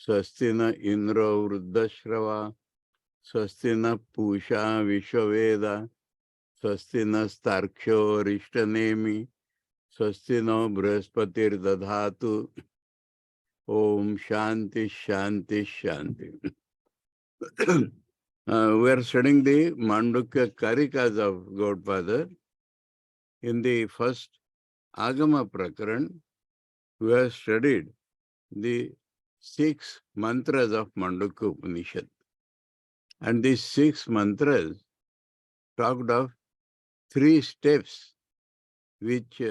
स्वस्ति न इंद्रो वृद्धश्रवा स्वस्ति न पूषा विश्ववेदा स्वस्ति नस्तार्क्ष्यो अरिष्टनेमि स्वस्ति no बृहस्पतिर्दधातु Om Shanti Shanti Shanti. We are studying the Mandukya Karikas of Godfather. In the first Agama Prakaran, we have studied the 6 mantras of Mandukya Upanishad. And these 6 mantras talked of 3 steps which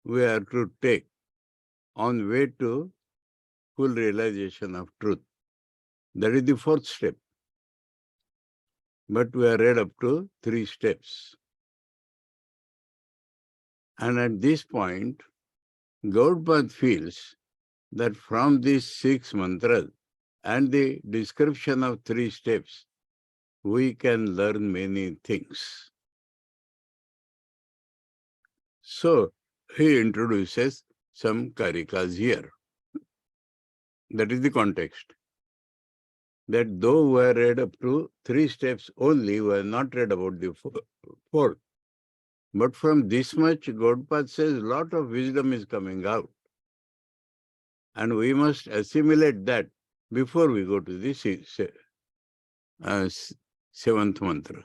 we are to take on way to full realization of truth. That is the 4th step. But we are read up to 3 steps. And at this point, Govt feels that from these 6 mantras and the description of 3 steps, we can learn many things. So, he introduces some karikas here. That is the context. That though we are read up to 3 steps only, we are not read about the 4th. But from this much, Govt says a lot of wisdom is coming out. And we must assimilate that before we go to the 7th mantra.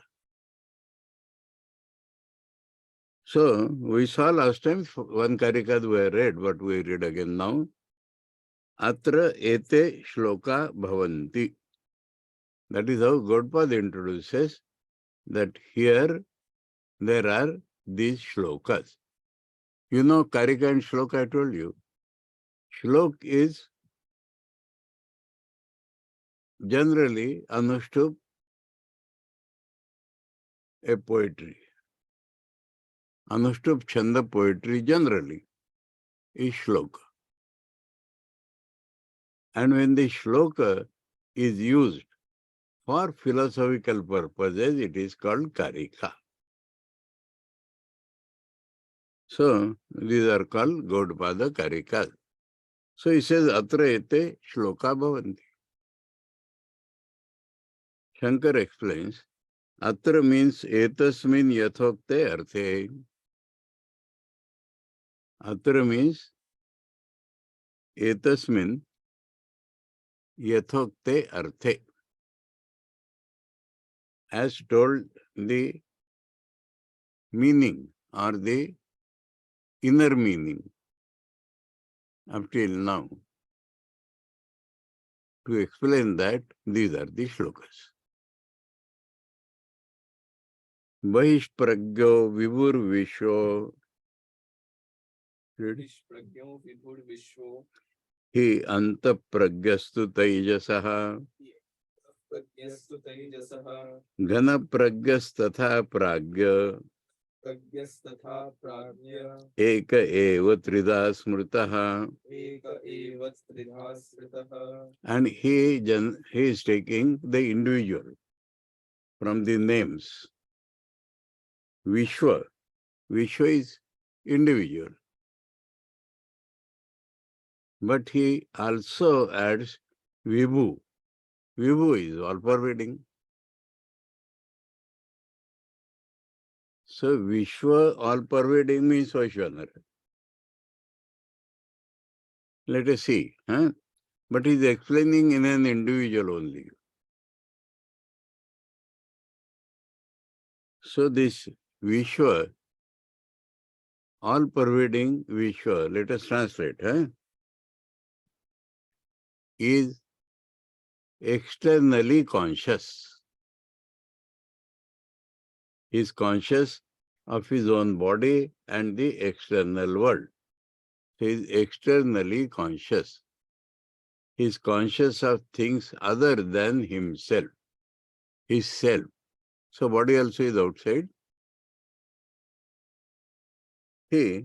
So, we saw last time one karika we read, but we read again now. Atra ete shloka bhavanti. That is how Govt introduces that here there are these shlokas. You know karika and shloka, I told you. Shlok is generally anushtup, a poetry. Anushtup chanda poetry generally is shloka. And when the shloka is used for philosophical purposes, it is called karika. So, these are called Govt karikas. So, he says, Atra ete shloka bhavanti. Shankar explains, Atra means etasmin yathokte arthe. Atra means etasmin yathokte arthe. As told the meaning or the inner meaning up till now. To explain that, these are the shlokas. Bahishpragyo vibhur vishwo. Bahishpragyo vibhur vishwo. Hi antapragyastu taijasaha. Pragyastu taijasaha. Ghana pragyastatha pragya. Pragyastatha pragya. Eka eva trida smritaha. Eka eva trida smritaha. And he is taking the individual from the names. Vishwa. Vishwa is individual. But he also adds Vibhu. Vibhu is all-pervading. So Vishwa all-pervading means Vaishvanara. Let us see. But he is explaining in an individual only. So this Vishwa, all-pervading Vishwa, let us translate, is externally conscious. He is conscious of his own body and the external world. He is externally conscious. He is conscious of things other than himself, his self. So body also is outside. Here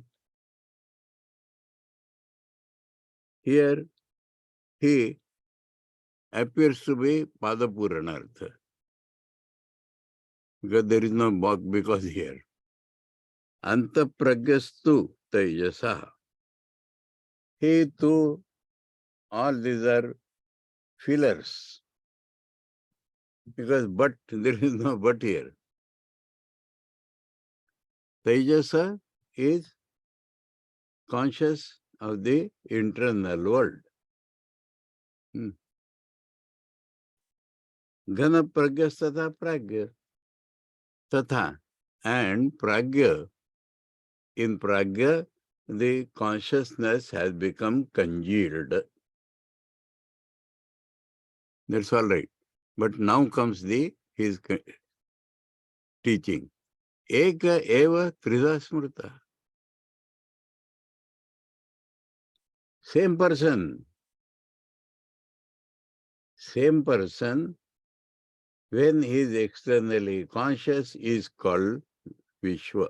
he appears to be Padapuranartha. Because there is no because here. Anta pragyastu taijasaha. He too all these are fillers. Because but, there is no but here. Tejasa is conscious of the internal world. Ghana pragya tatha pragya. Tatha. And pragya, in pragya, the consciousness has become congealed. That's all right. But now comes his teaching. Eka eva trida smrita. Same person, when he is externally conscious, is called Vishwa.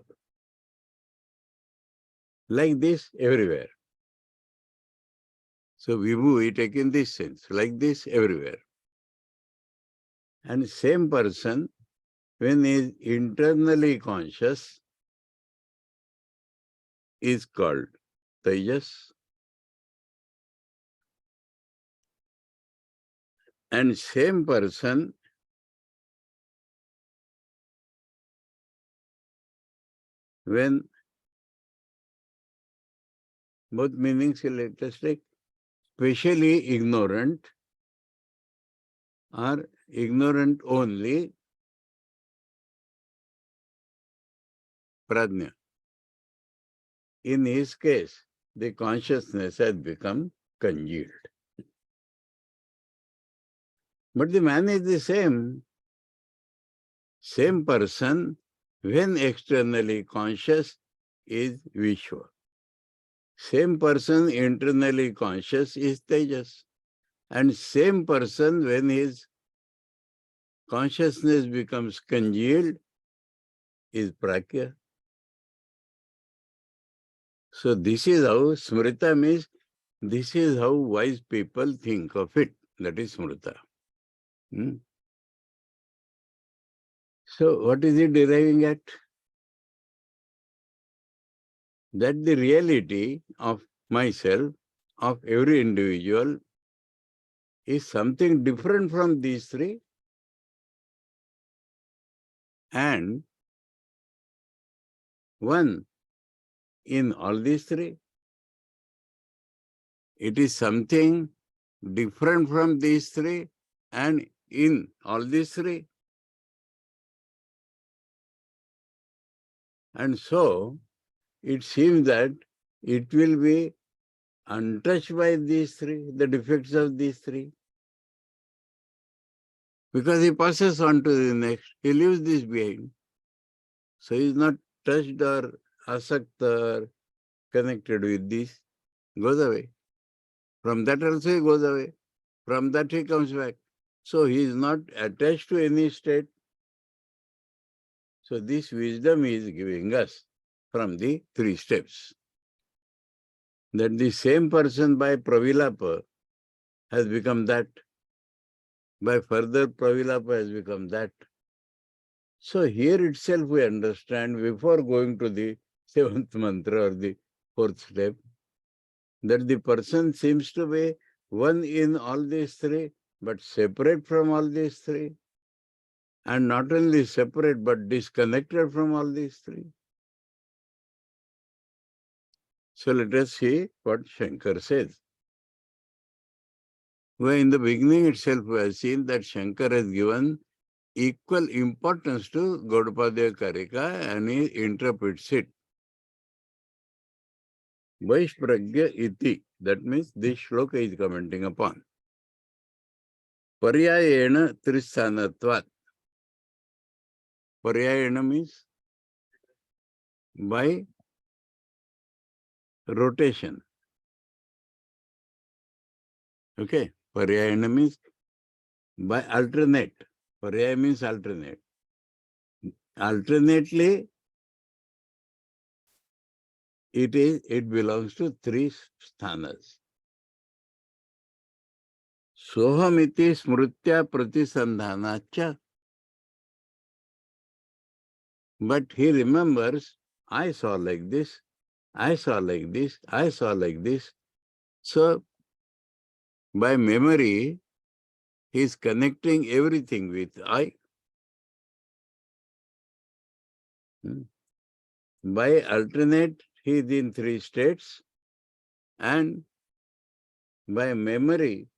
Like this everywhere. So Vibhu, we take in this sense, like this everywhere. And same person, when he is internally conscious, is called Tejas. And same person, when both meanings, let us take, specially ignorant or ignorant only, Prajna. In his case, the consciousness has become congealed. But the man is the same person, when externally conscious, is Vishwa. Same person internally conscious is Tejas. And same person, when his consciousness becomes congealed, is Prakya. So this is how Smrita means, this is how wise people think of it. That is Smrita. So what is it deriving at? That the reality of myself, of every individual, is something different from these three, and one in all these three. It is something different from these three and in all these three. And so it seems that it will be untouched by these three, the defects of these three. Because he passes on to the next, he leaves this behind. So he is not touched or asakta or connected with this, goes away. From that also he goes away. From that he comes back. So he is not attached to any state. So this wisdom is giving us from the three steps. That the same person by pravilapa has become that. By further pravilapa has become that. So here itself we understand, before going to the seventh mantra or the fourth step, that the person seems to be one in all these three, but separate from all these three. And not only separate, but disconnected from all these three. So let us see what Shankar says. Where in the beginning itself we have seen that Shankar has given equal importance to Gaudapadaya Karika, and he interprets it. Vaishpragya iti, that means this shloka is commenting upon. Paryayena tristhānatvat. Paryayena means by rotation. Okay, Paryayena means by alternate. Paryaya means alternate. Alternately, it belongs to three sthanas. Sohamiti smrutya pratisandhanacha. But he remembers, I saw like this, I saw like this, I saw like this. So By memory, he is connecting everything with I. By alternate, he is in three states, and by memory,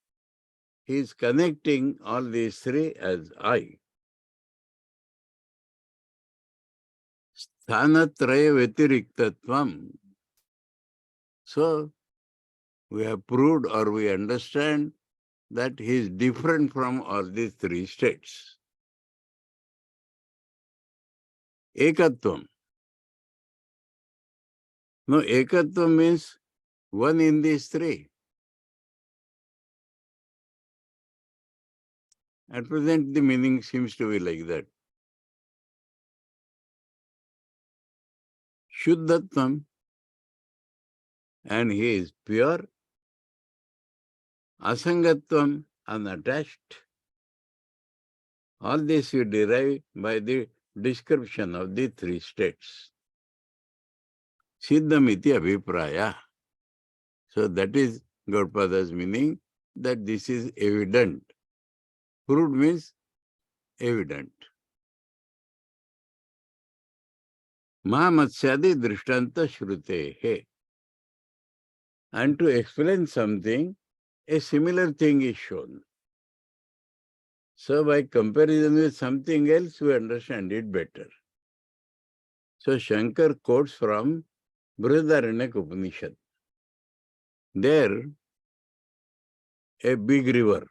he is connecting all these three as I. Sthanatraya Vyatiriktatvam. So, we have proved or we understand that he is different from all these three states. Ekatvam. No, Ekatvam means one in these three. At present, the meaning seems to be like that. Shuddhatvam, and he is pure. Asangatvam, unattached. All this you derive by the description of the three states. Siddhamiti abhipraya. So that is Gautapada's meaning, that this is evident. Proved means evident. Mahamatsyadi drishtanta shrutehe. And to explain something, a similar thing is shown. So by comparison with something else, we understand it better. So Shankar quotes from Brihadaranyaka Upanishad. There, a big river,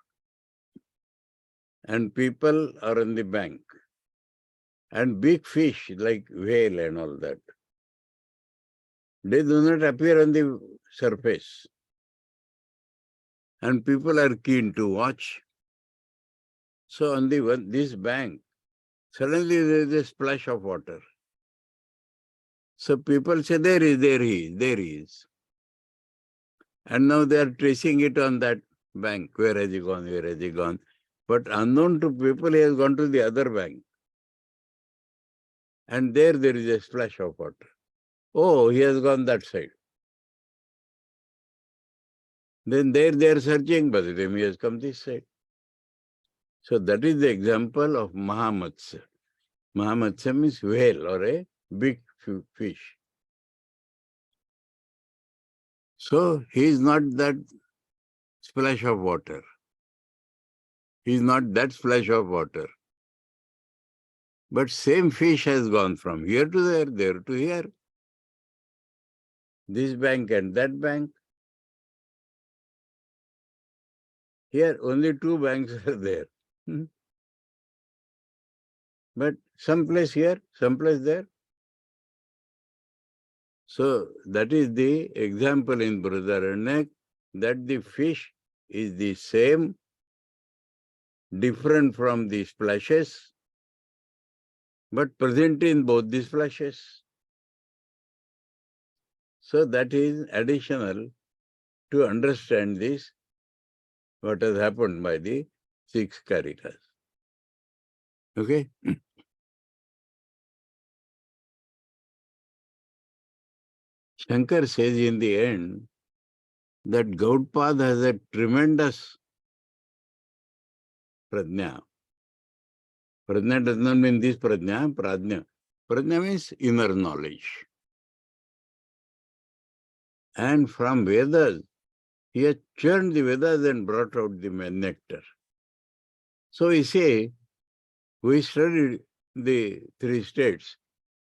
and people are on the bank, and big fish like whale and all that. They do not appear on the surface, and people are keen to watch. So on this bank, suddenly there is a splash of water. So people say, there he is. And now they are tracing it on that bank. Where has he gone? Where has he gone? But unknown to people, he has gone to the other bank. And there is a splash of water. Oh, he has gone that side. Then there they are searching, but then he has come this side. So that is the example of Mahamatsya. Mahamatsya means whale or a big fish. So he is not that splash of water. He is not that splash of water. But same fish has gone from here to there to here. This bank and that bank. Here only two banks are there. But someplace here, someplace there. So that is the example in Brihadaranyaka, that the fish is the same, different from the splashes, but present in both the splashes. So that is additional to understand this, what has happened by the 6 karikas. Okay? Shankar says in the end that Gautapad has a tremendous prajna. Prajna does not mean this prajna, prajna. Prajna means inner knowledge. And from Vedas, he has churned the Vedas and brought out the nectar. So we say, we studied the 3 states,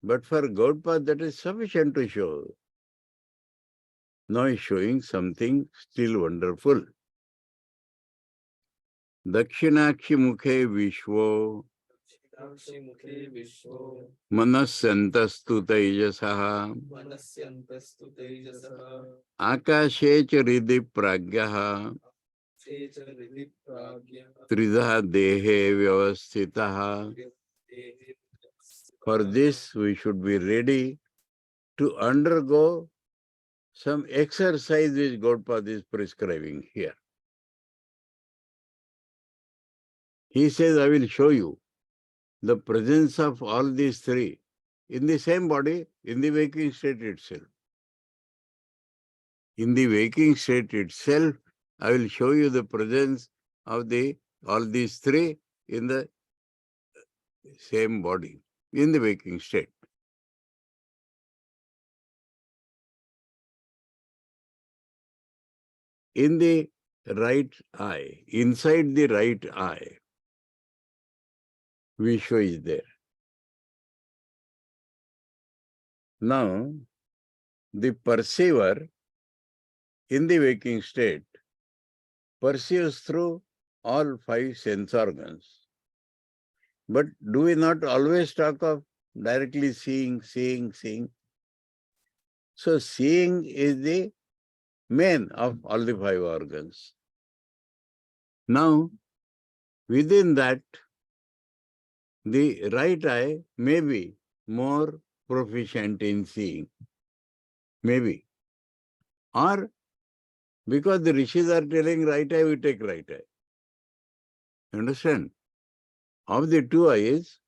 but for Gautapad that is sufficient to show. Now he is showing something still wonderful. Dakshinakshi mukhe vishvo Mukhe vishvo manasyantastu taijasaha manasyantastu tejasaha akashe cha ridhi pragyaha teja ridhi pragya tridha dehe vyavasthitaha. For this, we should be ready to undergo some exercise which Gautapad is prescribing here. He says, I will show you the presence of all these 3 in the same body, in the waking state itself. In the waking state itself, I will show you the presence of all these three in the same body, in the waking state. In the right eye, inside the right eye, Vishwa is there. Now, the perceiver in the waking state perceives through all five sense organs. But do we not always talk of directly seeing? So seeing is the main of all the five organs. Now, within that, the right eye may be more proficient in seeing. Maybe. Or because the rishis are telling right eye, we take right eye. Understand? Of the two eyes,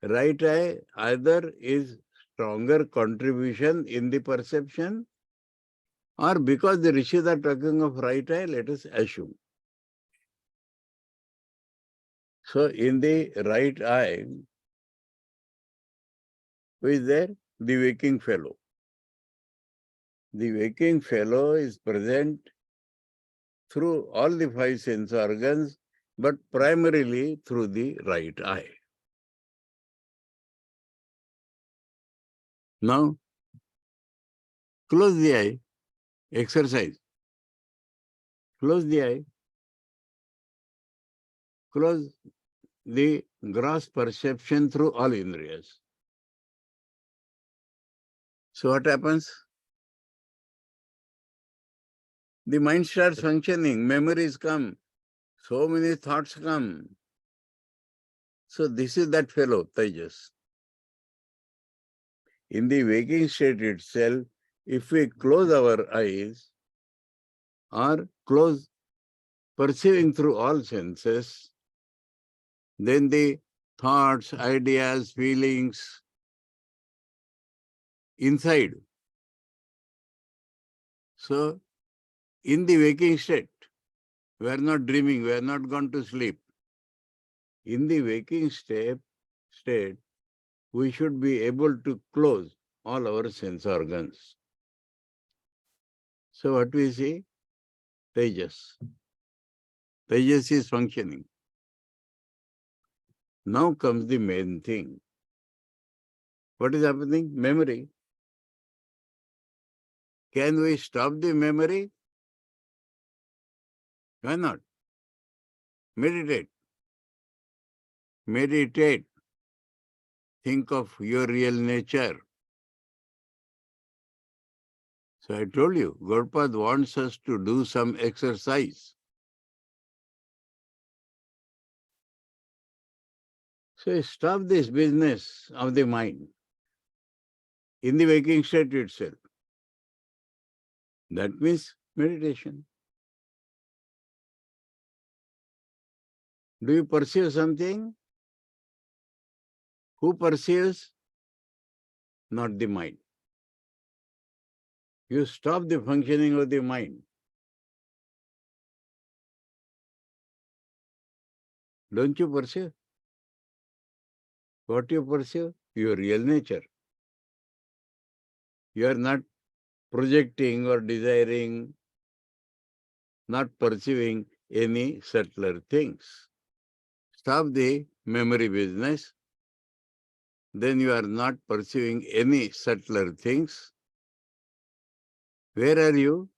right eye either is stronger contribution in the perception, or because the rishis are talking of right eye, let us assume. So in the right eye, who is there? The waking fellow. The waking fellow is present through all the five sense organs, but primarily through the right eye. Now, close the eye, exercise. Close the eye, close the gross perception through all indriyas. So what happens? The mind starts functioning, memories come, so many thoughts come. So this is that fellow, Tejas. In the waking state itself, if we close our eyes or close perceiving through all senses, then the thoughts, ideas, feelings inside. So in the waking state, we are not dreaming, we are not gone to sleep. In the waking state, we should be able to close all our sense organs. So what we see? Tejas. Tejas is functioning. Now comes the main thing. What is happening? Memory. Can we stop the memory? Why not? Meditate. Meditate. Think of your real nature. So I told you, Govt wants us to do some exercise. So stop this business of the mind in the waking state itself. That means meditation. Do you perceive something? Who perceives? Not the mind. You stop the functioning of the mind. Don't you perceive? What you perceive? Your real nature. You are not projecting or desiring, not perceiving any subtler things. Stop the memory business. Then you are not perceiving any subtler things. Where are you?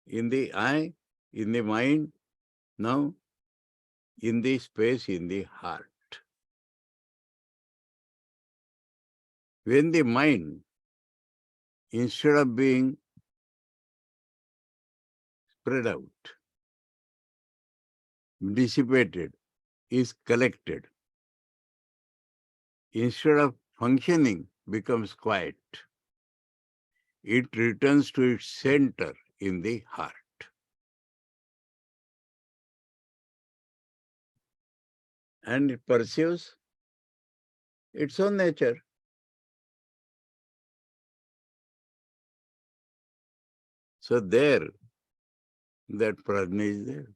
In the eye, in the mind, now in the space, in the heart. When the mind, instead of being spread out, dissipated, is collected, instead of functioning, becomes quiet, it returns to its center in the heart. And it perceives its own nature. So there, that prajna is there.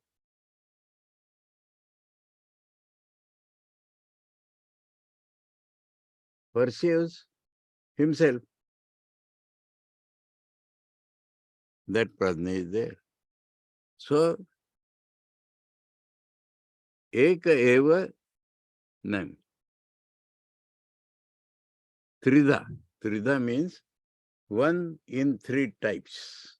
Perceives himself. That prajna is there. So, eka eva nam. Tridha. Tridha means one in three types.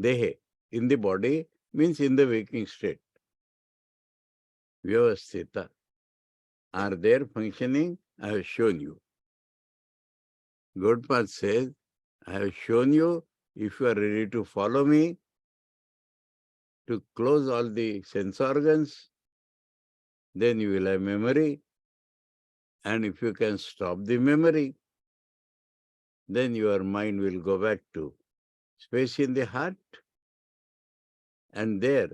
Dehe, in the body, means in the waking state. Vyavasthita. Are there functioning? I have shown you. Govt says, I have shown you, if you are ready to follow me, to close all the sense organs, then you will have memory. And if you can stop the memory, then your mind will go back to space in the heart. And there,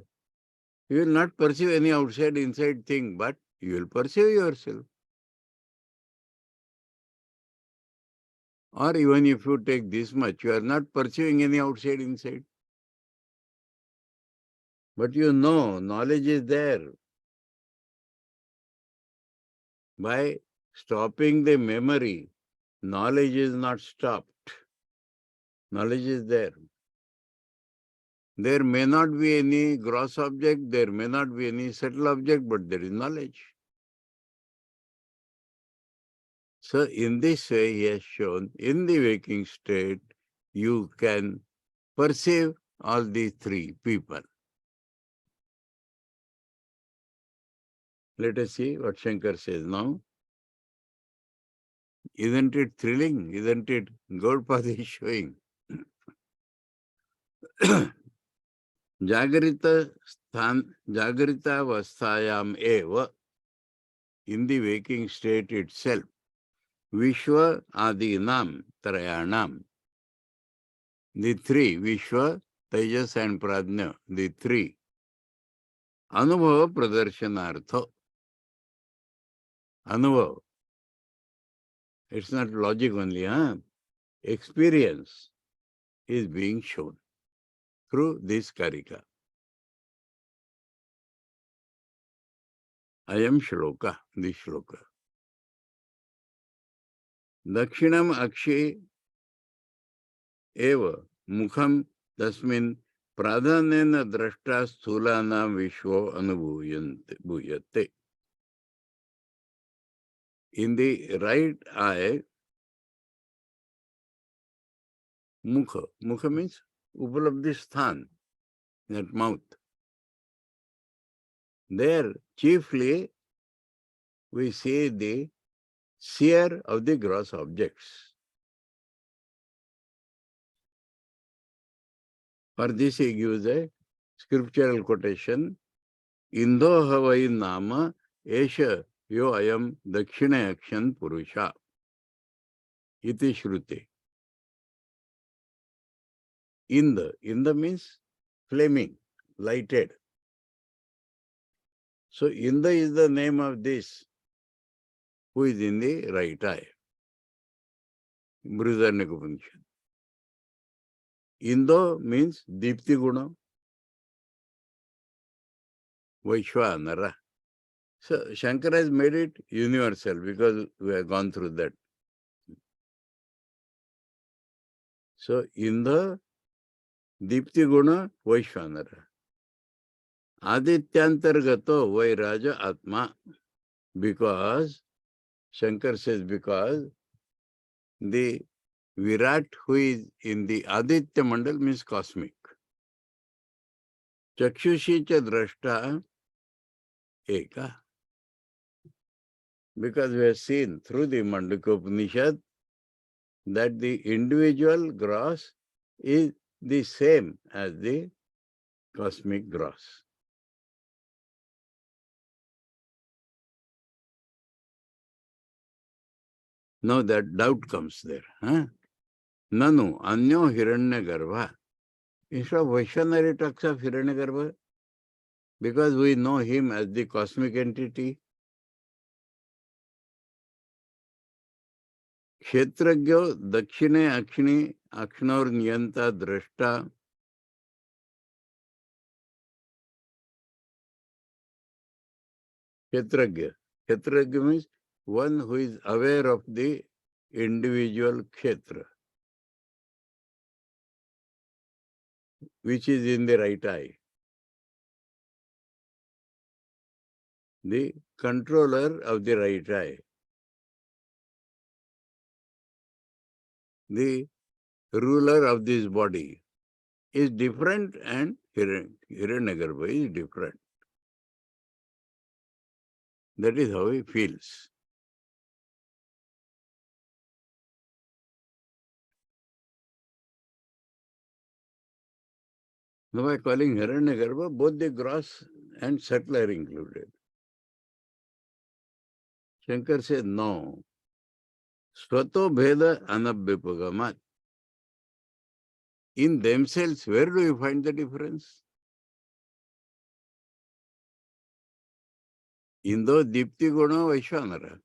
you will not perceive any outside, inside thing, but you will perceive yourself. Or even if you take this much, you are not perceiving any outside, inside. But you know, knowledge is there. By stopping the memory, knowledge is not stopped. Knowledge is there. There may not be any gross object, there may not be any subtle object, but there is knowledge. So in this way, he has shown, in the waking state, you can perceive all these three people. Let us see what Shankar says now. Isn't it thrilling? Isn't it? Govt is showing. Jagrita avasthayam eva, in the waking state itself, Vishwa adinam trayanam, the three, Vishwa, Tejas and Prajna, the three, Anubhava pradarshanartha. Anubhava. It's not logic only, huh? Experience is being shown through this karika. Ayam shloka, this shloka. Dakshinam akshe eva mukham tasmin pradhanena drashta sthulanam vishvo anubhuyate. In the right eye, mukha. Mukha means upalabdhi sthan, that mouth. There, chiefly, we see the seer of the gross objects. For this, he gives a scriptural quotation, Indo havai nama esha yo ayam dakshina akshan purusha. Iti shruti. Inda means flaming, lighted. So Inda is the name of this, who is in the right eye. Brihadaranyaka Upanishad. Indo means Dipti Guna, Vaishwanara. So Shankara has made it universal because we have gone through that. So Inda, Dipti Guna, Vaishwanara. Adityantargato Vairaja Atma. Because, Shankar says, because the Virat who is in the Aditya Mandal means cosmic. Chakshushi cha drashta eka. Because we have seen through the Mandukya Upaniṣad that the individual gross is the same as the cosmic gross. Now that doubt comes there. Nanu anyo hiranya garbha. Instead of Vaishwanara talks of hiranya garbha, because we know him as the cosmic entity. Kshetragyo dakshine akshini Akshnor Niyanta Drashta. Kshetragya. Kshetragya means one who is aware of the individual kshetra, which is in the right eye. The controller of the right eye. The ruler of this body is different and Hiranyagarbha is different. That is how he feels. Now by calling Hiranyagarbha, both the gross and subtle are included. Shankar said, no. Svato Bheda Anabhyapagamat. In themselves, where do you find the difference? Indo Dipti Guna Vaishwanara.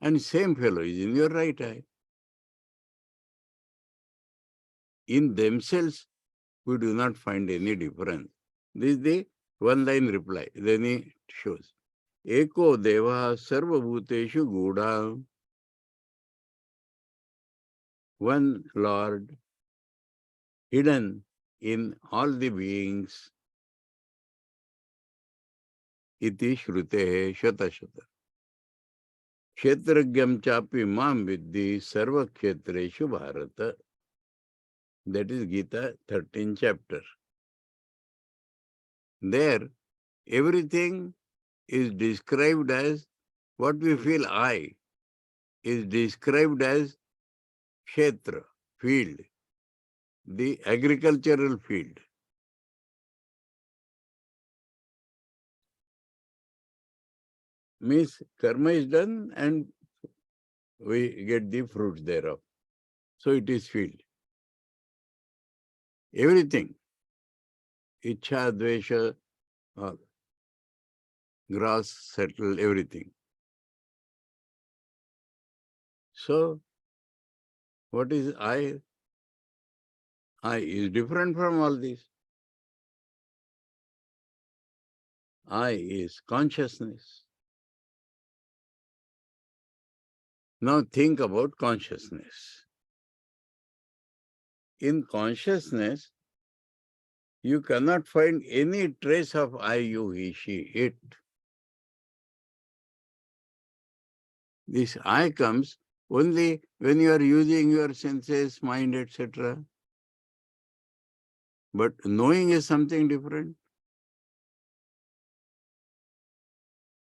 And same fellow is in your right eye. In themselves, we do not find any difference. This is the one-line reply. Then he shows. Eko Deva Sarva Bhuteshu Gudha. One Lord hidden in all the beings. Iti Shrutehe Shata Shata. Kshetragyam chapi mam viddhi sarva kshetreshu bharata. That is Gita 13th chapter. There, everything is described as what we feel I is described as kshetra, field, the agricultural field. Means karma is done and we get the fruits thereof. So it is field. Everything. Ichha, dvesha, grass, settle, everything. So, what is I? I is different from all this. I is consciousness. Now think about consciousness. In consciousness, you cannot find any trace of I, you, he, she, it. This I comes only when you are using your senses, mind, etc. But knowing is something different.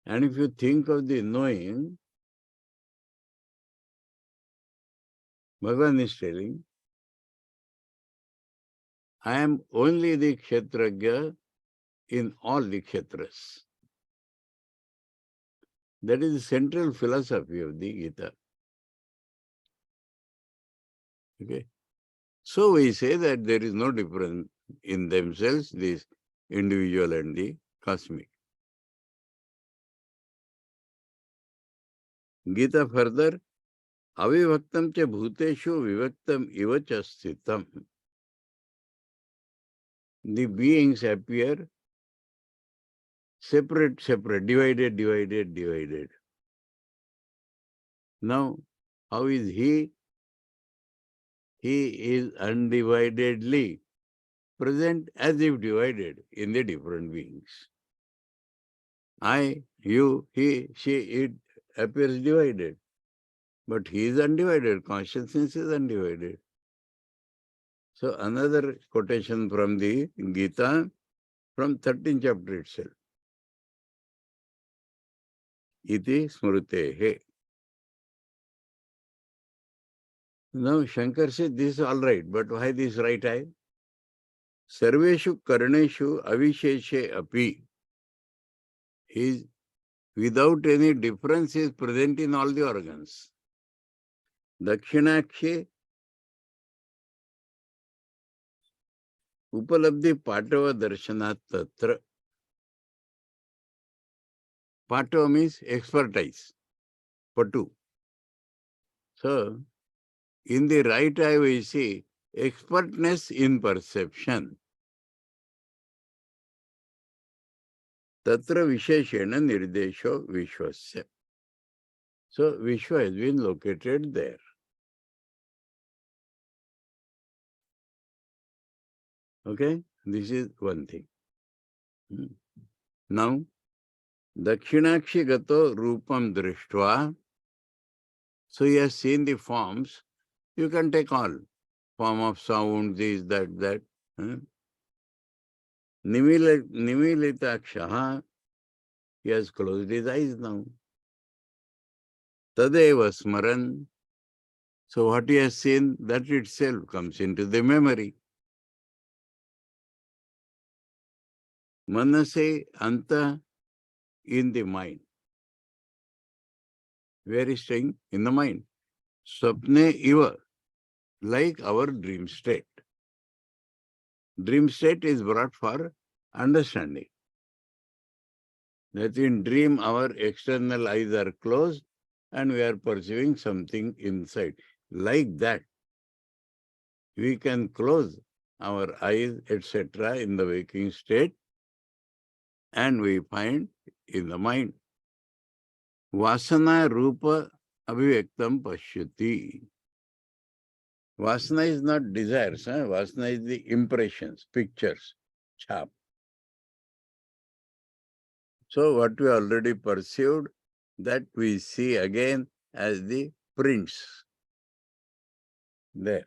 And if you think of the knowing, Bhagavan is telling, I am only the kshetragya in all the kshetras. That is the central philosophy of the Gita. Okay. So we say that there is no difference in themselves, this individual and the cosmic. Gita further, avivaktam cha bhuteshu vivaktam iva cha sthitam. The beings appear separate, divided, divided. Now, how is he? He is undividedly present as if divided in the different beings. I, you, he, she, it appears divided. But he is undivided. Consciousness is undivided. So another quotation from the Gita from 13th chapter itself. Iti smrutehe. Now Shankar said this is all right, but why this right eye? Sarveshu karneshu avisheshe api. He is without any difference is present in all the organs. Dakshinakshe upalabdhi patava darshanat tatra. Patava means expertise. Patu. So, In the right eye we see expertness in perception. Tatra visheshena nirdesho vishwasya. So Vishwa has been located there. Okay, this is one thing. Now, Dakshinakshi gato rupam drishtva. So he has seen the forms. You can take all. Form of sound, this, that. Nimilitakshaha. He has closed his eyes now. Tadeva smaran. So what he has seen, that itself comes into the memory. Manase anta, in the mind. Where is staying? In the mind. Swapne iva, like our dream state. Dream state is brought for understanding. That in dream our external eyes are closed and we are perceiving something inside. Like that, we can close our eyes, etc. in the waking state and we find in the mind. Vasana rupa abhivektam pashyati. Vasana is not desires. Vasana is the impressions, pictures, chap. So what we already perceived, that we see again as the prints there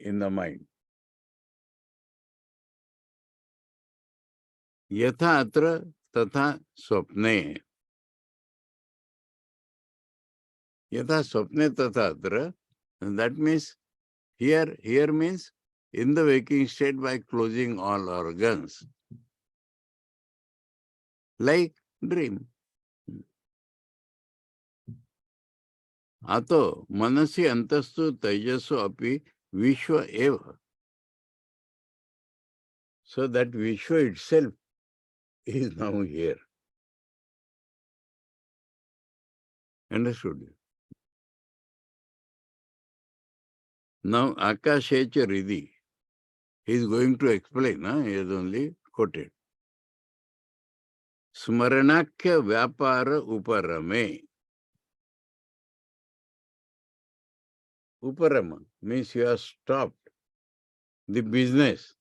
in the mind. Yatha atra tatha swapne. Yatha swapne tatha atra. And that means here means in the waking state by closing all organs. Like dream. Ato manasi antastu tejasu api vishwa eva. So that vishwa itself is now here. Understood? Now Akashecha Ridhi. He is going to explain. He has only quoted. Smaranakya Vyapara Uparame. Uparama means you have stopped the business,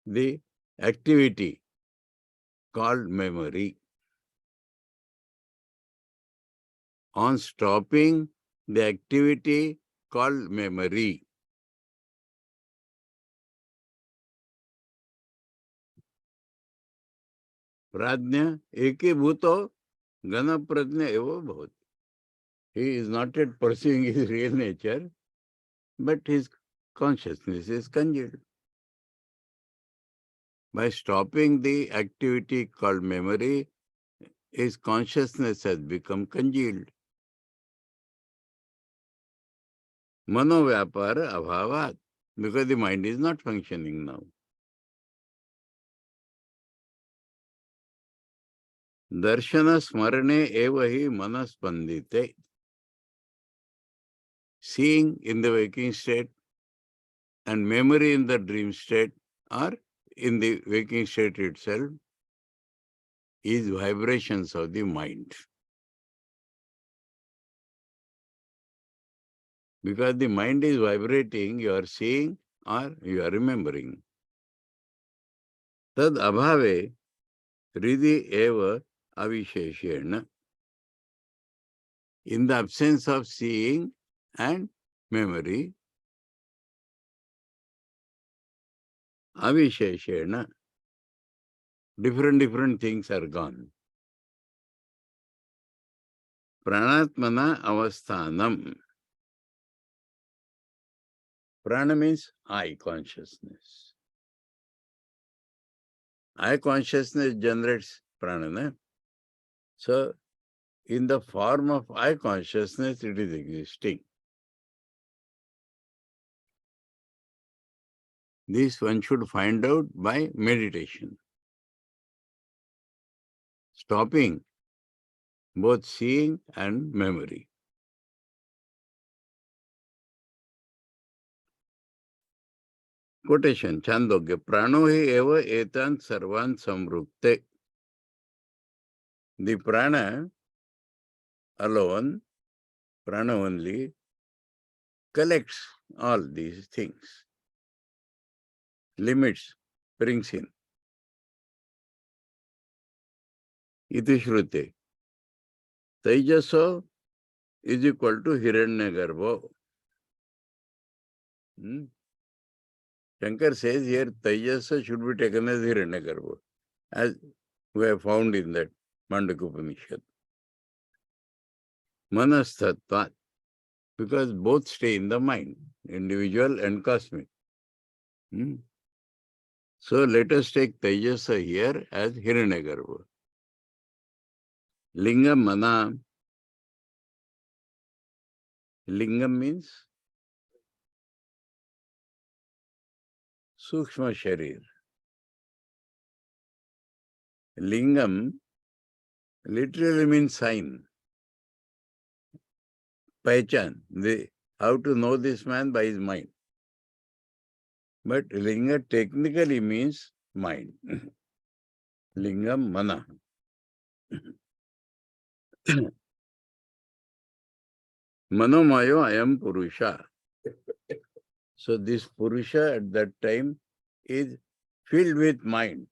the activity called memory. On stopping the activity called memory, Pradnya ekibhuto gana pradnya eva bhavati. He is not yet pursuing his real nature, but his consciousness is congealed. By stopping the activity called memory, his consciousness has become congealed. Manovyapara abhavat, because the mind is not functioning now. Darshana smarane evahi manaspandite. Seeing in the waking state and memory in the dream state or in the waking state itself is vibrations of the mind. Because the mind is vibrating, you are seeing or you are remembering. Tad abhave hridi eva avisheshena. In the absence of seeing and memory, avisheshena, different things are gone. Pranatmana avasthanam. Prana means I consciousness. I consciousness generates prana. So, in the form of I consciousness, it is existing. This one should find out by meditation. Stopping both seeing and memory. Quotation, Chandogya, prano hi eva etan sarvan samrukte. The prana alone, prana only, collects all these things, limits, brings in. Iti Shrute. Tejaso is equal to Hiranyagarbha. Shankar says here Tejasa should be taken as Hiranyagarbha, as we have found in that Mandukya Upaniṣad. Manastatvat, because both stay in the mind, individual and cosmic. So let us take Tejasa here as Hiranyagarbha. Lingam mana. Lingam means Sukshma Sharir. Lingam literally means sign. Pehchan. How to know this man? By his mind. But Linga technically means mind. Lingam mana. Manomayo ayam Purusha. So this Purusha at that time is filled with mind,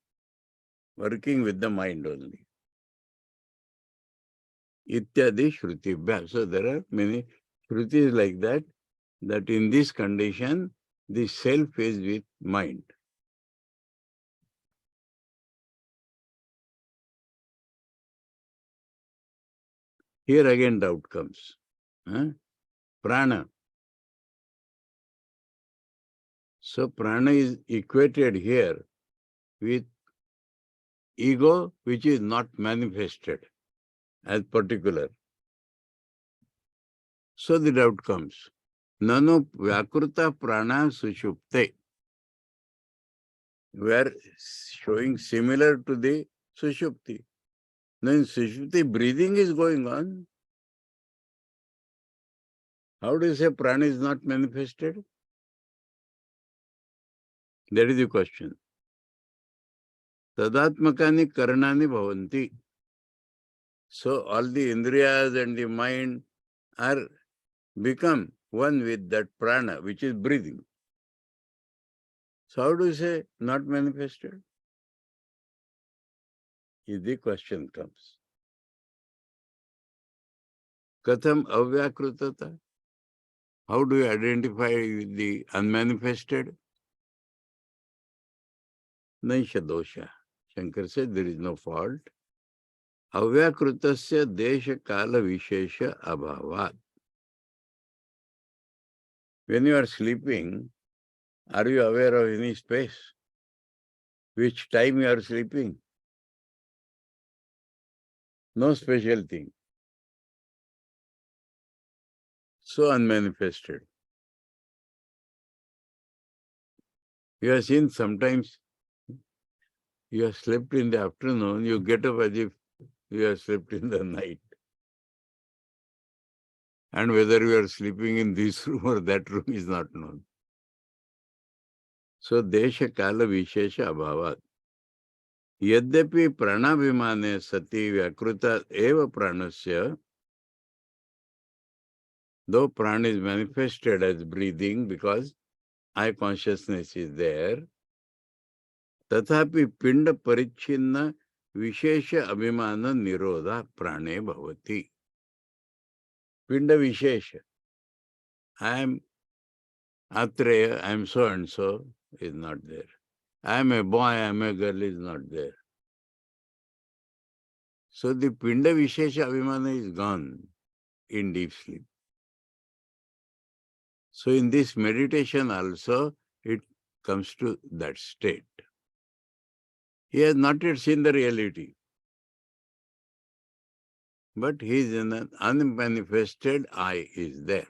working with the mind only. Ityadi Shrutibhya. So there are many Shrutis like that, that in this condition, the self is with mind. Here again doubt comes. Prana. So prana is equated here with ego, which is not manifested as particular. So the doubt comes. Nano vyakruta prana sushupte. We are showing similar to the sushupti. Now in sushupti, breathing is going on. How do you say prana is not manifested? That is the question. Tadatmakani karanani bhavanti. So all the indriyas and the mind are become one with that prana, which is breathing. So how do you say not manifested? If the question comes. Katham avyakrutata. How do you identify the unmanifested? Naisha dosha. Shankar said there is no fault. Avyakrutasya desha kala vishesha abhavat. When you are sleeping, are you aware of any space? Which time you are sleeping? No special thing. So unmanifested. You have seen sometimes you have slept in the afternoon, you get up as if you have slept in the night. And whether you are sleeping in this room or that room is not known. So, desha kala vishesha abhavat. Yadyapi pranabhimane sati vyakruta eva pranasya, though prana is manifested as breathing because I consciousness is there, tathapi pinda parichinna vishesha abhimana nirodha prane bhavati. Pinda vishesha. I am Atreya, I am so and so, is not there. I am a boy, I am a girl, is not there. So the Pinda Vishesha Abhimana is gone in deep sleep. So in this meditation also, it comes to that state. He has not yet seen the reality. But he is in an unmanifested I is there.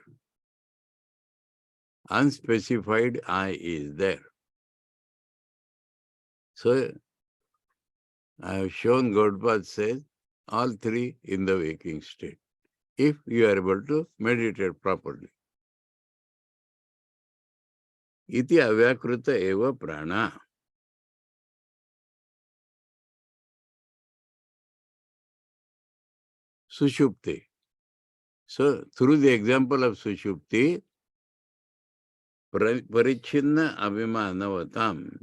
Unspecified I is there. So I have shown Govt says all three in the waking state, if you are able to meditate properly. iti avyakruta eva prana. Sushupti. So, through the example of Sushupti, Parichinna Abhimanavatam.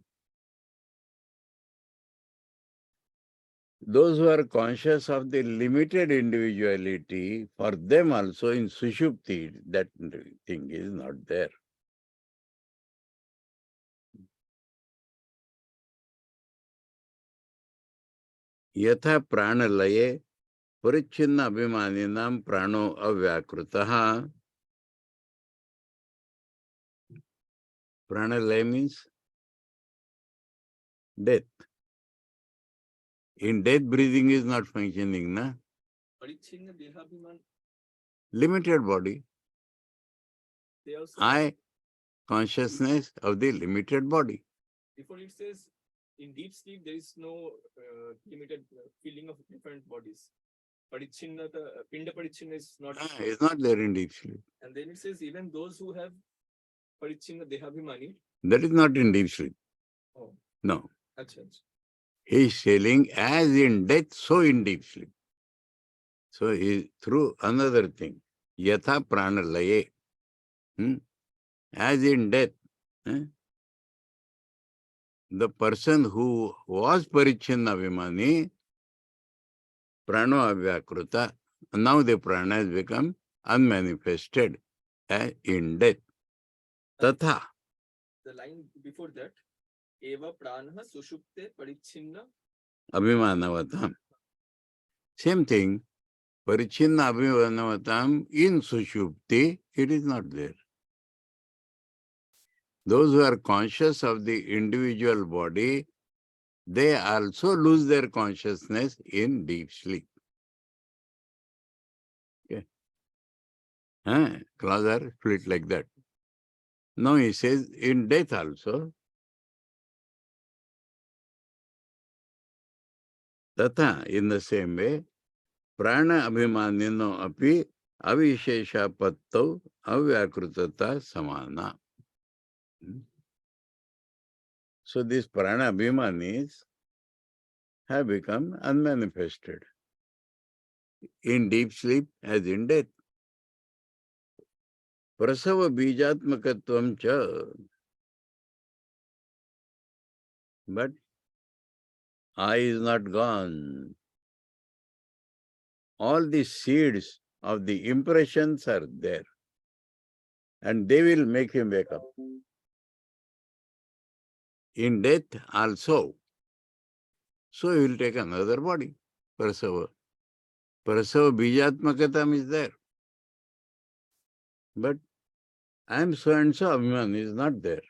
Those who are conscious of the limited individuality, for them also in Sushupti, that thing is not there. Yatha pranalaye parichinna abhimaninam prano avyakrutaha. Pranalaya means death. In death, breathing is not functioning, na? Parichinna dehabhiman. Limited body. They also I, consciousness of the limited body. before it says in deep sleep there is no limited feeling of different bodies. Parichinna, the Pinda Parichinna is not. It's not there in deep sleep. And then it says even those who have Parichinna Dehabhimani. That is not in deep sleep. Oh. No. Achha, achha. He is telling as in death, so in deep sleep. So he through another thing. Yatha pranalaye. As in death. The person who was Parichinna Abhimani, prano avyakruta, now the prana has become unmanifested in death. Tatha. The line before that, eva pranaha sushupte parichinna Abhimanavatam. Same thing. Parichinna Abhimanavatam in Sushupti, it is not there. Those who are conscious of the individual body, they also lose their consciousness in deep sleep. Okay. Claws are split like that. Now he says in death also. Tatha, in the same way, prana abhimanino api avishesha pattau avyakrutata samana. So these prana abhimanis have become unmanifested in deep sleep as in death. Prasava bijatmakatvam cha. But I is not gone. All the seeds of the impressions are there. And they will make him wake up. In death also. So he will take another body. Prasava. Prasava bijatmakatam is there. But I am so and so Abhiman is not there.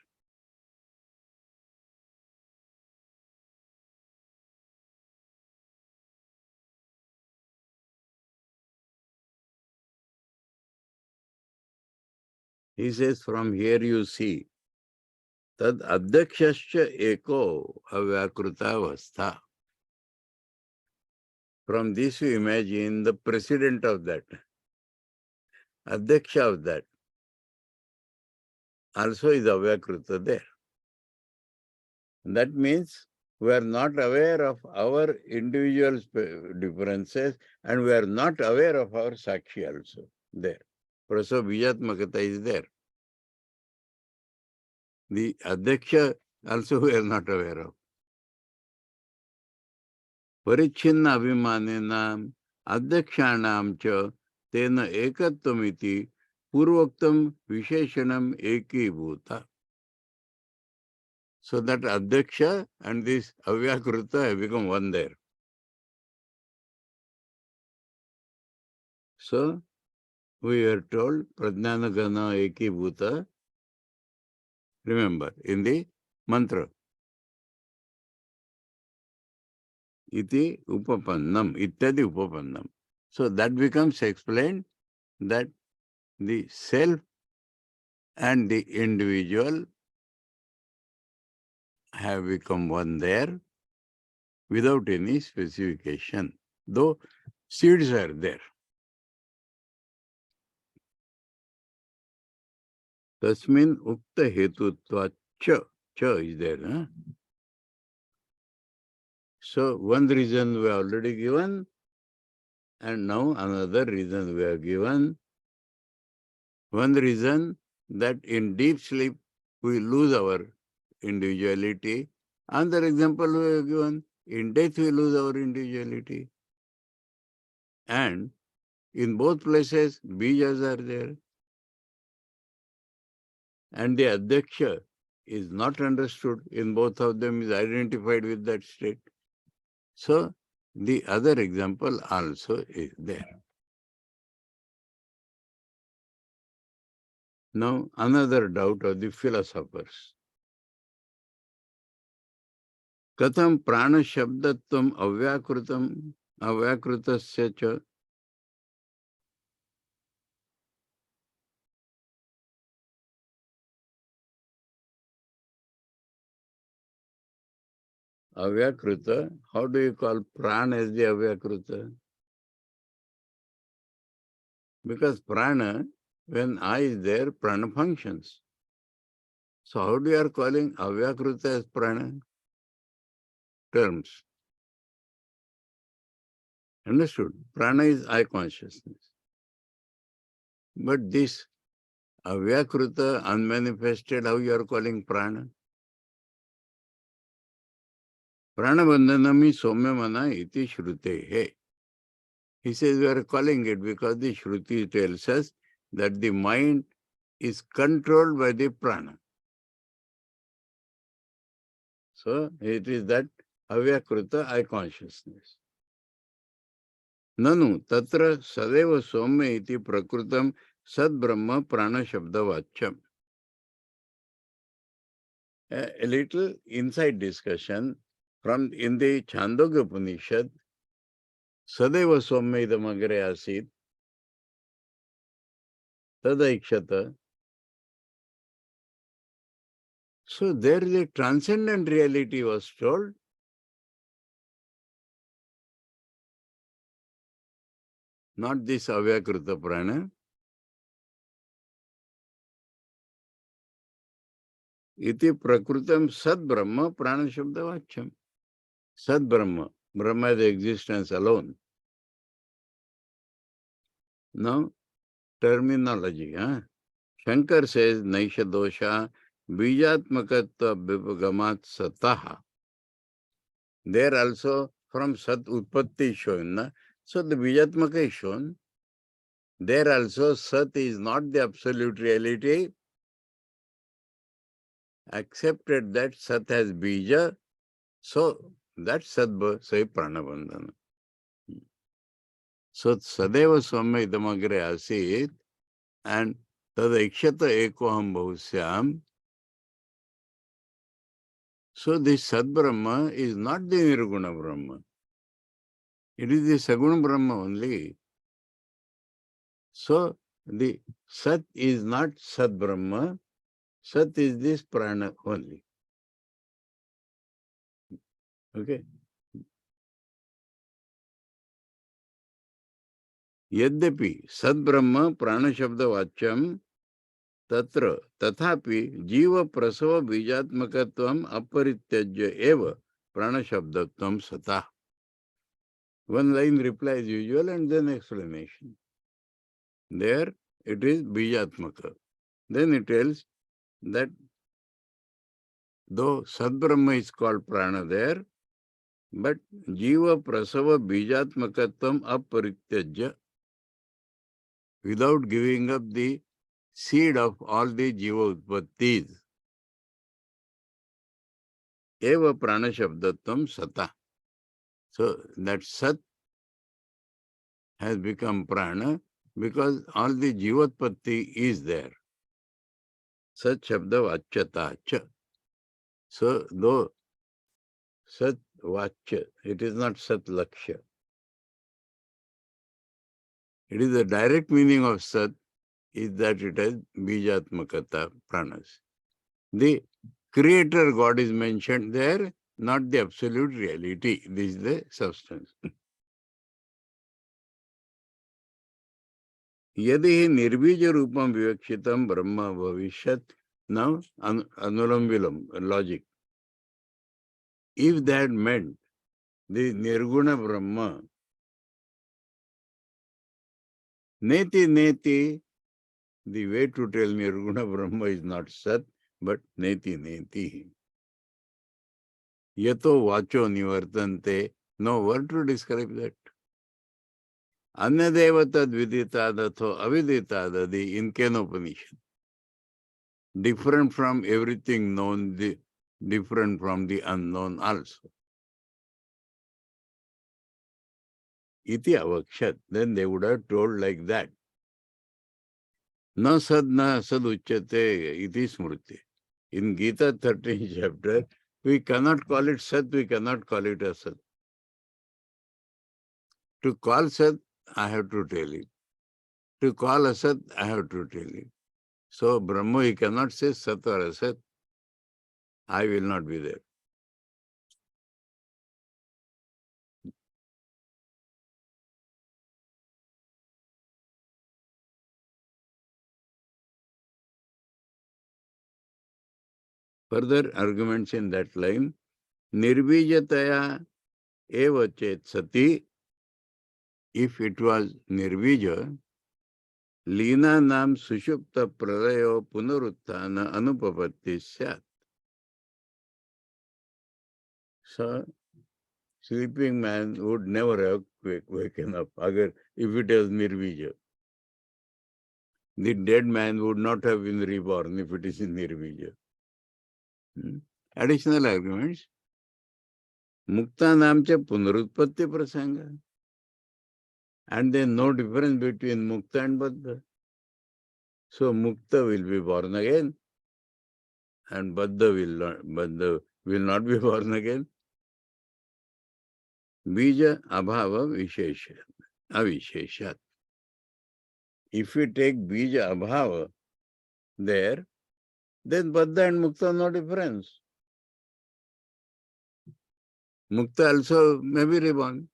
He says, from here you see, tad adhyakshascha eko avyakruta avastha. From this you imagine the president of that, adhyaksha of that, also is avyakruta there. That means we are not aware of our individual differences and we are not aware of our sakshi also there. Prasava bijatmakata is there. The adhyaksha also we are not aware of. Parichinna abhimanena adhyakshanam cha tena ekattvamiti purvaktam visheshanam ekibhuta. So that adhyaksha and this avyakruta have become one there. So we are told prajnana gana ekibhuta. Remember in the mantra. Iti upapannam, ityadi upapannam. So that becomes explained that the self and the individual have become one there without any specification, though seeds are there. Tasmin ukta hetutva cha. Cha is there. Huh? So one reason we have already given, and now another reason we have given. One reason that in deep sleep we lose our individuality. Another example we have given, in death we lose our individuality. And in both places, bijas are there. And the Adhyaksha is not understood. In both of them is identified with that state. So the other example also is there. Now another doubt of the philosophers. Katham prana shabdatvam avyakrutasya cha. Avyakruta, how do you call prana as the avyakruta? Because prana, when I is there, prana functions. So how do you are calling avyakruta as prana? Terms. Understood? Prana is I consciousness. But this avyakruta, unmanifested, how you are calling prana? Pranabandhanami somyamana iti shrutehe. He says we are calling it because the Shruti tells us that the mind is controlled by the prana. So it is that avyakruta I consciousness. Nanu tatra sadeva somya iti prakrutam sad brahma prana shabda vachyam. A little inside discussion from in the Māṇḍūkya Upaniṣad, sadeva somya idam agre asit tadaikshata. So there is a transcendent reality was told. Not this avyakruta prana. Iti prakrutam sad brahma prana shabda vachyam. Sad brahma. Brahma is the existence alone. Now, terminology. Shankar says, Naisha dosha bijatmakatva vipagamat sataha. There also from Sat Utpatti is shown. Na? So the Bijatmaka is shown. There also Sat is not the absolute reality. Accepted that Sat has Bija. So that Sadba say Pranabandhana. So Sadeva Swami idamagre asit and Tadakshata ekoham bahusyam. So this Sad Brahma is not the Nirguna Brahma. It is the Saguna Brahma only. So the Sat is not Sad Brahma. Sat is this prana only. Okay. Yadyapi Sad Brahma prana shabda vachyam tatra tathapi jiva prasava bijatmakatvam aparityajya eva prana shabdatvam satah. One line reply as usual and then explanation. There it is bijatmaka. Then it tells that though Sad Brahma is called prana there, but jiva prasava bijatmakatvam aparityajya, without giving up the seed of all the jiva utpattis. Eva prana shabdatvam sata. So that sat has become prana because all the jivatpatti is there. Sat shabda vachyata cha. So though sat vachya, it is not sat lakshya. It is the direct meaning of sat is that it has bijatmakata pranas. The creator God is mentioned there, not the absolute reality. This is the substance. Yadi nirbija rupam vivakshitam brahma bhavishyat. Now, anulam vilam, logic. If that meant the nirguna brahma, neti neti, the way to tell nirguna brahma is not sat, but neti neti. Yato vacho nivartante. No word to describe that. Anyadeva tad viditadato aviditadadi in canon Upanishad. Different from everything known, different from the unknown also. Iti avakshat. Then they would have told like that. Na sad uchyate iti smriti. In Gita 13th chapter, we cannot call it Sat, we cannot call it Asat. To call Sat, I have to tell you. To call Asat, I have to tell you. So Brahma, he cannot say Sat or Asat. I will not be there. Further arguments in that line, Nirbijataya eva chet sati, if it was Nirbija, Lina nam sushupta pralayo punaruttana anupapatti syat. So, sleeping man would never have waken up if it was Nirvija. The dead man would not have been reborn if it is in Nirvija. Additional arguments. Mukta namcha punarutpatti prasanga. And then no difference between Mukta and Baddha. So Mukta will be born again and Baddha will not be born again. Bija abhava vishesha, avisheshat. If we take bija abhava there, then Baddha and Mukta no difference. Mukta also may be reborn.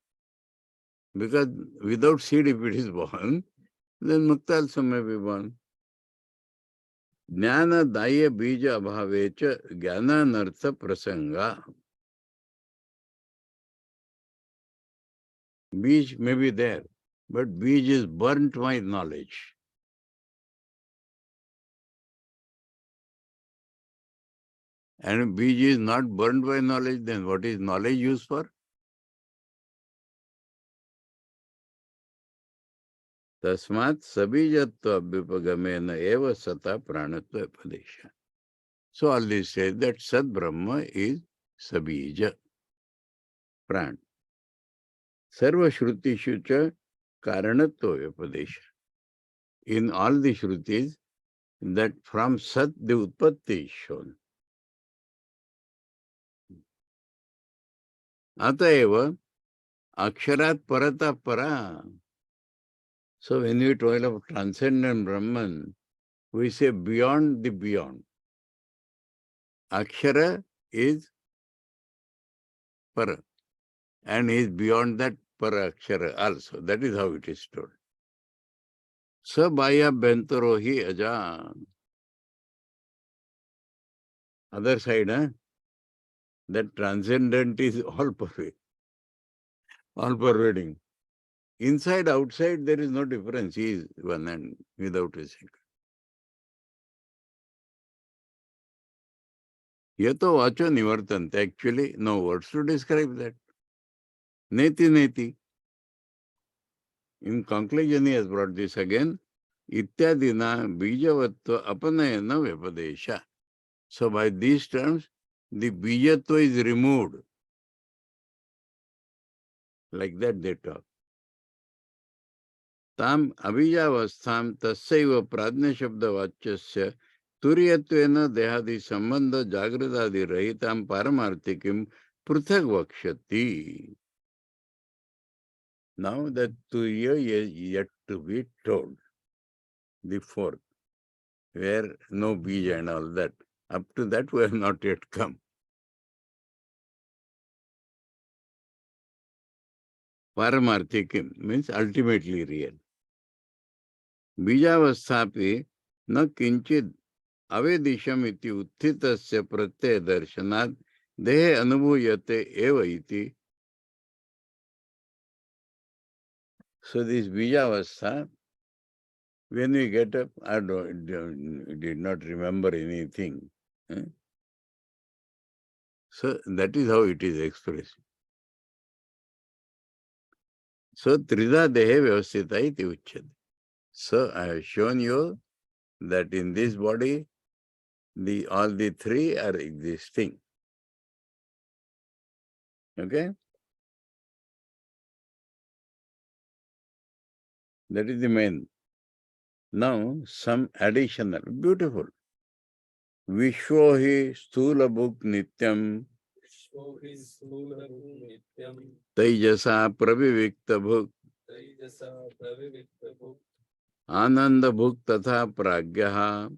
Because without seed, if it is born, then Mukta also may be born. Jnana daya bija abhavecha jnanartha prasanga. Bij may be there, but bij is burnt by knowledge. And if bij is not burnt by knowledge, then what is knowledge used for? Tasmat sabijatva abhipagamena eva sata pranatva upadesha. So all this says that Sat Brahma is sabija, pran. Sarva shrutishu cha karanatva upadesha. In all the shrutis, that from Sat the Utpatti is shown. Ataeva aksharat parata para. So when we talk of transcendent Brahman, we say beyond the beyond. Akshara is para, and is beyond that para akshara also. That is how it is told. Sabaya bentorohi aja. Other side, that transcendent is all pervading. Inside, outside, there is no difference. He is one and without a second. Yato vacho nivartante. Actually, no words to describe that. Neti neti. In conclusion, he has brought this again. Ityadina bijavatva apanayana vyapadesha. So by these terms, the bijatva is removed. Like that they talk. Tam abhijavastham tassaiva pradnya shabda vachasya turiyatvena dehadi sambandha jagradadi rahitam paramartikim pruthak vakshati. Now that turiya is yet to be told. The fourth, where no bija and all that. Up to that we have not yet come. Paramartikim means ultimately real. बीजावस्थापि न किंचिद अवेदिशम इति उत्थितस्य प्रत्यय दर्शनात् देहे अनुभूयते एव इति. So this Bijavastha, when we get up, I did not remember anything. So that is how it is expressed. So Trida Dehe Vyavasthita iti uchyate. So I have shown you that in this body, all the three are existing. Okay? That is the main. Now, some additional, beautiful. Vishwo hi sthula bhuk nityam taijasa pravivikta bhuk ananda bhuk tatha pragyaha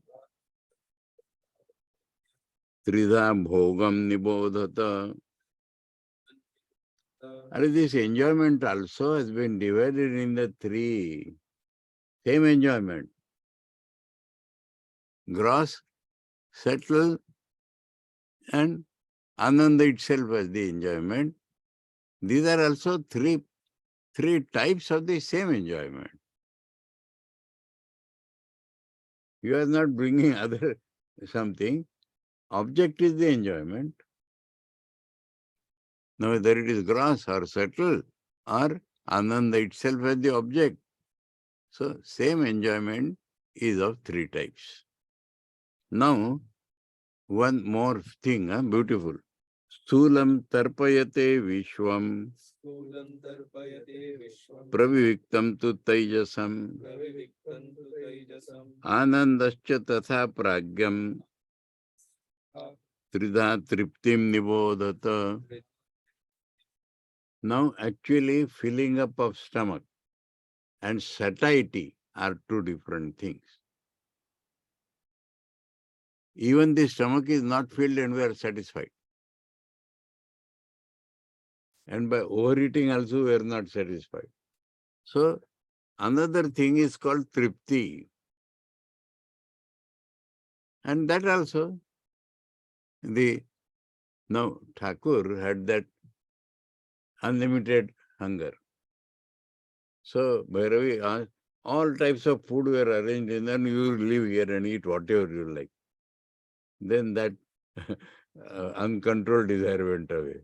tridha bhogam nibodhata. And this enjoyment also has been divided in the three. Same enjoyment. Gross, subtle, and Ananda itself as the enjoyment. These are also three types of the same enjoyment. You are not bringing other something. Object is the enjoyment. Now whether it is gross or subtle or Ananda itself as the object. So same enjoyment is of three types. Now one more thing, beautiful. Sthulam tarpayate vishwam praviviktam tu taijasam anandascha tatha pragyam tridha triptim nibodhata. Now actually filling up of stomach and satiety are two different things. Even the stomach is not filled and we are satisfied. And by overeating also we are not satisfied. So another thing is called tripti. And that also, now Thakur had that unlimited hunger. So Bhairavi asked, all types of food were arranged and then you live here and eat whatever you like. Then that uncontrolled desire went away.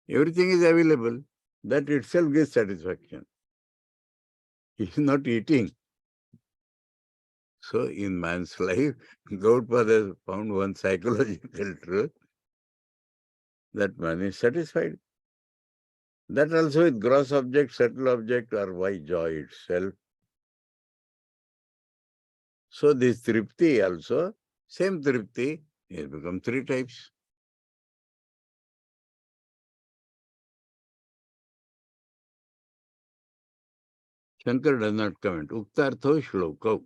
Everything is available. That itself gives satisfaction. He is not eating. So in man's life, Gautpada found one psychological truth that man is satisfied. That also with gross object, subtle object, or why joy itself. So this tripti also, same tripti, has become three types. Shankar does not comment. Uktartho shloka.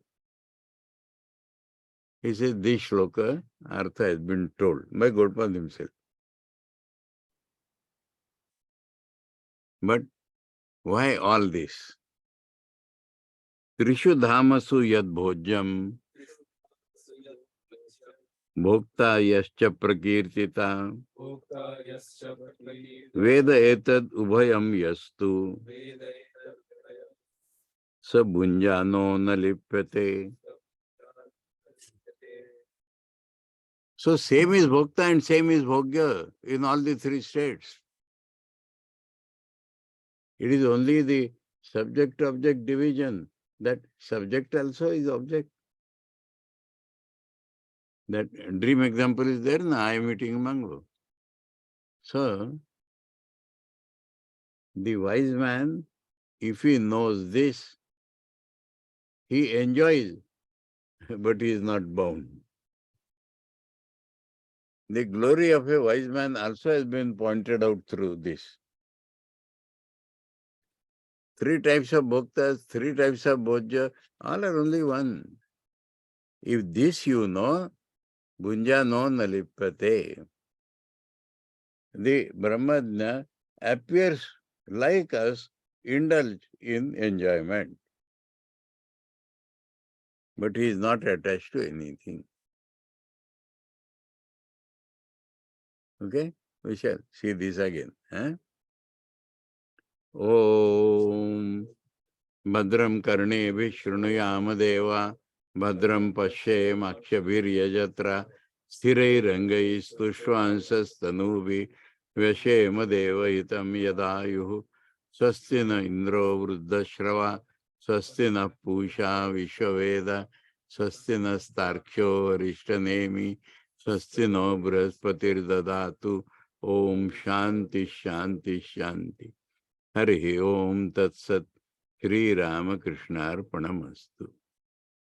He says this shloka, artha has been told by Gautpada himself. But why all this? Trishu dhamasu yad bhojyam bhokta yascha prakirtita veda etad ubhayam yastu sa bhunjano na lipyate. So same is bhokta and same is bhogya in all the three states. It is only the subject-object division that subject also is object. That dream example is there, I am eating mango. So, the wise man, if he knows this, he enjoys, but he is not bound. The glory of a wise man also has been pointed out through this. Three types of bhoktas, three types of bhojya, all are only one. If this you know, bhunja no nalipate. The Brahmajna appears like us, indulge in enjoyment. but he is not attached to anything. Okay, we shall see this again. Om Bhadram Karnevi Shrunuyama Deva Bhadram Pashem Akshabhiryajatra Sthirairangai Stushvansas Tanuvi Vyashema Deva Hitam Yadayuhu Swastina Indro Vruddashrava Swastina Pusha Vishwaveda Swastina Starkyo Arishtanemi Swastino Brahaspatir Dadatu Om Shanti Shanti Shanti. Harihi Om Tat Sat. Shri Ramakrishna Arpanamastu.